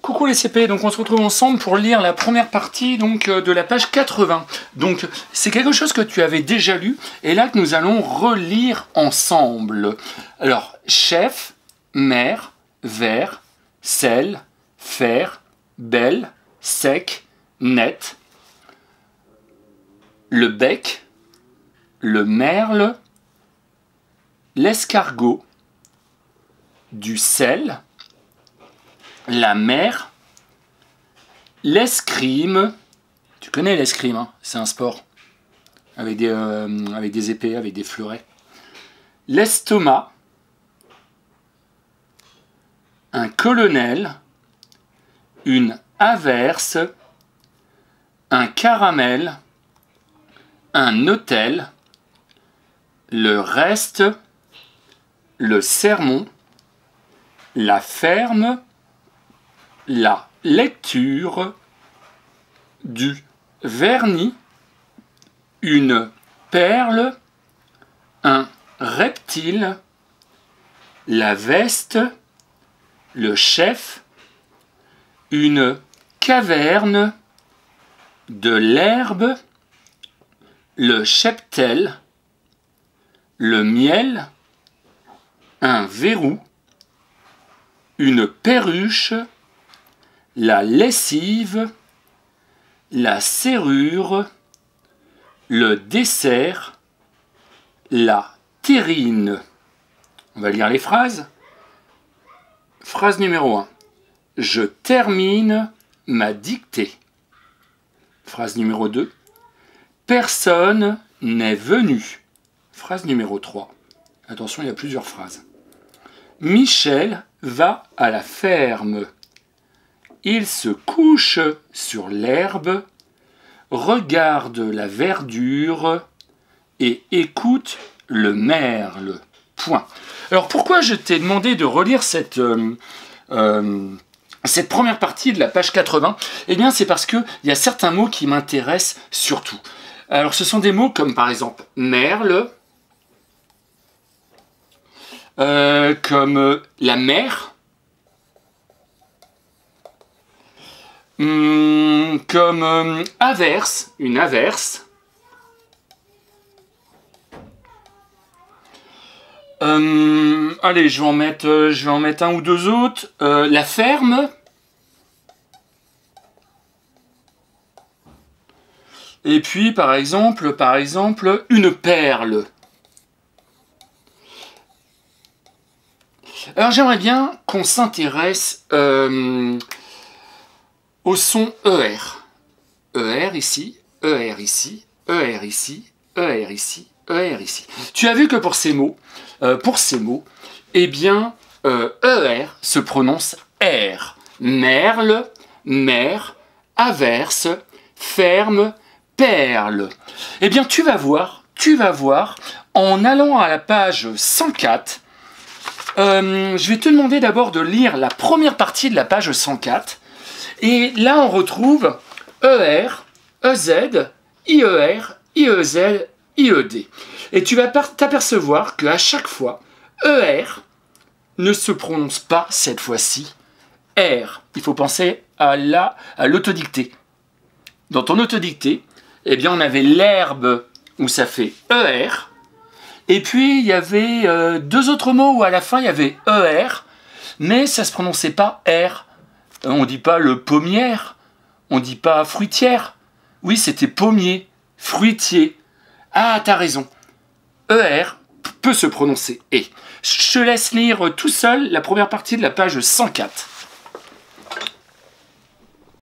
Coucou les CP, donc on se retrouve ensemble pour lire la première partie donc, de la page 80. Donc c'est quelque chose que tu avais déjà lu et là que nous allons relire ensemble. Alors, chef, mère, vert, sel, fer, belle, sec, net, le bec, le merle, l'escargot, du sel, la mer, l'escrime. Tu connais l'escrime, hein, c'est un sport. Avec des épées, avec des fleurets. L'estomac, un colonel, une averse, un caramel, un hôtel, le reste, le sermon, la ferme, la lecture, du vernis, une perle, un reptile, la veste, le chef, une caverne, de l'herbe, le cheptel, le miel, un verrou, une perruche, la lessive, la serrure, le dessert, la terrine. On va lire les phrases. Phrase numéro 1. Je termine ma dictée. Phrase numéro 2. Personne n'est venu. Phrase numéro 3. Attention, il y a plusieurs phrases. Michel va à la ferme. Il se couche sur l'herbe, regarde la verdure et écoute le merle. Point. Alors pourquoi je t'ai demandé de relire cette première partie de la page 80 ? Eh bien c'est parce qu'il y a certains mots qui m'intéressent surtout. Alors ce sont des mots comme par exemple merle, comme la mer, comme averse, une averse, allez, je vais en mettre un ou deux autres, la ferme, et puis par exemple, une perle. Alors j'aimerais bien qu'on s'intéresse au son ER. ER ici, ER ici, ER ici, ER ici, ER ici. Tu as vu que pour ces mots, eh bien, ER se prononce R. Merle, mer, averse, ferme, perle. Eh bien, tu vas voir, en allant à la page 104, je vais te demander d'abord de lire la première partie de la page 104. Et là, on retrouve ER, EZ, IER, IEZ, IED. Et tu vas t'apercevoir qu'à chaque fois, ER ne se prononce pas cette fois-ci R. Il faut penser à l'autodictée. Dans ton autodictée, eh bien, on avait l'herbe où ça fait ER. Et puis, il y avait deux autres mots où à la fin, il y avait ER, mais ça ne se prononçait pas R. On ne dit pas le pommière, on ne dit pas fruitière. Oui, c'était pommier, fruitier. Ah, t'as raison. ER peut se prononcer E. Je te laisse lire tout seul la première partie de la page 104.